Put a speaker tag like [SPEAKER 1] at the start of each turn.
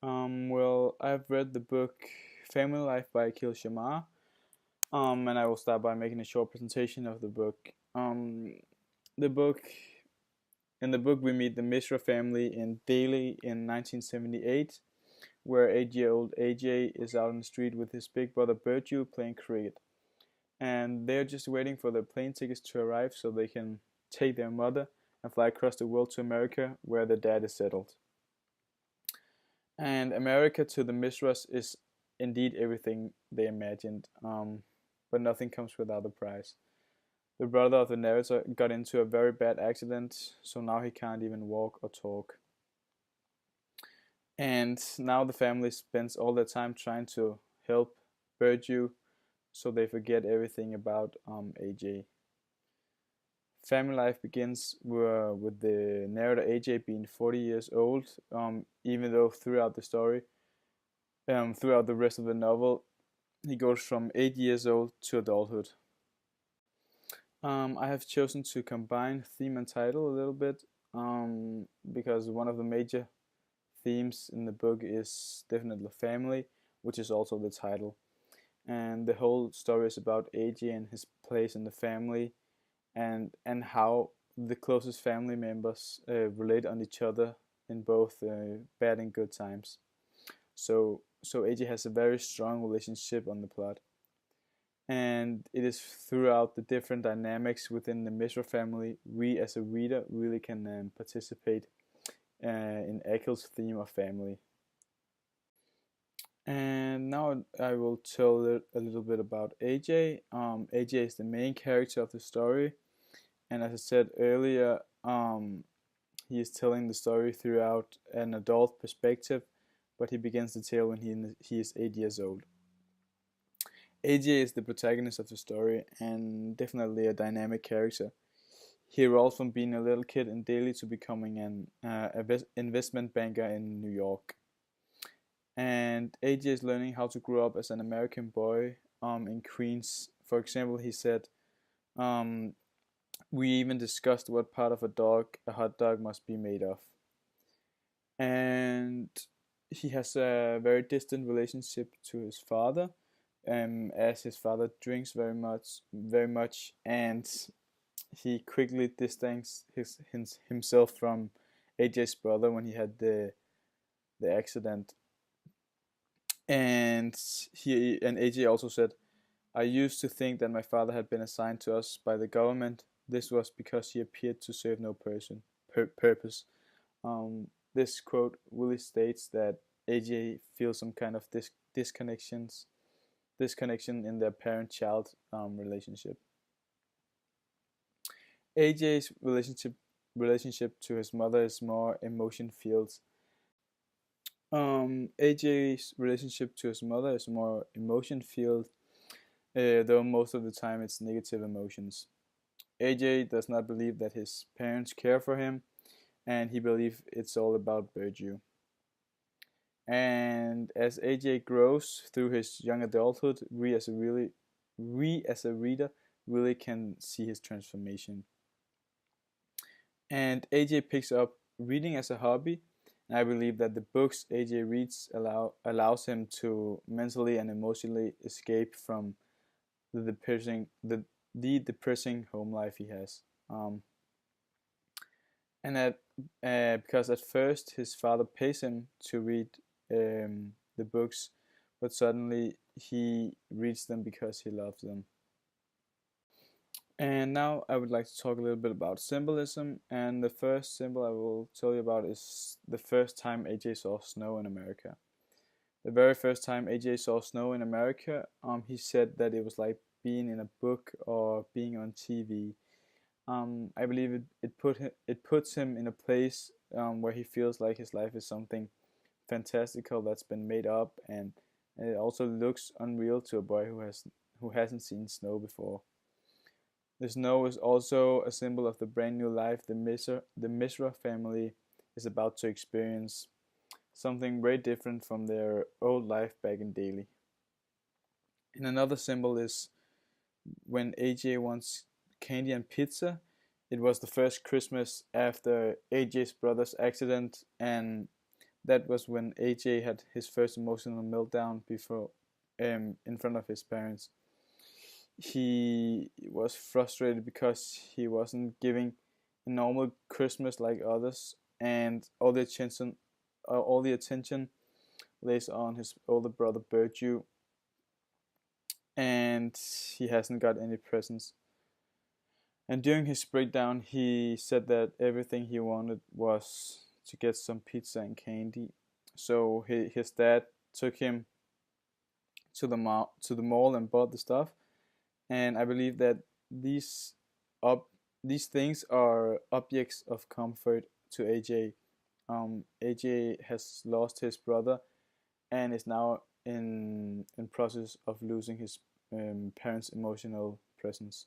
[SPEAKER 1] Well, I've read the book Family Life by Akhil Sharma, and I will start by making a short presentation of the book. The book In the book, we meet the Mishra family in Delhi in 1978, where 8-year-old AJ is out on the street with his big brother Burju playing cricket, and they're just waiting for their plane tickets to arrive so they can take their mother and fly across the world to America, where their dad is settled. And America to the Mishras is indeed everything they imagined, but nothing comes without a price. The brother of the narrator got into a very bad accident, so now he can't even walk or talk. And now the family spends all their time trying to help Burju, so they forget everything about AJ. Family life begins with the narrator AJ being 40 years old, even though throughout the rest of the novel, he goes from 8 years old to adulthood. I have chosen to combine theme and title a little bit, because one of the major themes in the book is definitely family, which is also the title. And the whole story is about AJ and his place in the family, and how the closest family members relate on each other in both bad and good times. So AJ has a very strong relationship on the plot, and it is throughout the different dynamics within the Mishra family we as a reader really can participate in Akhil's theme of family. And now I will tell a little bit about AJ. AJ is the main character of the story, and as I said earlier, he is telling the story throughout an adult perspective, but he begins the tale when he is 8 years old. AJ is the protagonist of the story and definitely a dynamic character. He evolved from being a little kid in Delhi to becoming an investment banker in New York. And AJ is learning how to grow up as an American boy in Queens. For example, he said, um, we even discussed what part of a hot dog must be made of. And he has a very distant relationship to his father, as his father drinks very much, and he quickly distanced himself from AJ's brother when he had the accident. And AJ also said, I used to think that my father had been assigned to us by the government. This was because he appeared to serve no purpose. This quote really states that AJ feels some kind of disconnection in their parent-child relationship. AJ's relationship to his mother is more emotion filled. AJ's relationship to his mother is more emotion filled, though most of the time it's negative emotions. AJ does not believe that his parents care for him, and he believes it's all about Burju. And as AJ grows through his young adulthood, we as a reader really can see his transformation. And AJ picks up reading as a hobby, and I believe that the books AJ reads allows him to mentally and emotionally escape from the depressing home life he has. And because at first his father pays him to read the books, but suddenly he reads them because he loves them. And now I would like to talk a little bit about symbolism. And the first symbol I will tell you about is the first time AJ saw snow in America. The very first time AJ saw snow in America, he said that it was like being in a book or being on TV. I believe it puts him in a place where he feels like his life is something fantastical that's been made up, and it also looks unreal to a boy who hasn't seen snow before. The snow is also a symbol of the brand new life the Mishra family is about to experience, something very different from their old life back in Delhi. And another symbol is when AJ wants candy and pizza. It was the first Christmas after AJ's brother's accident, and That was when AJ had his first emotional meltdown before, in front of his parents. He was frustrated because he wasn't giving a normal Christmas like others, and all the attention lays on his older brother Berju, and he hasn't got any presents. And during his breakdown, he said that everything he wanted was to get some pizza and candy. So his dad took him to the mall and bought the stuff. And I believe that these up these things are objects of comfort to AJ. AJ has lost his brother and is now in process of losing his parents' emotional presence.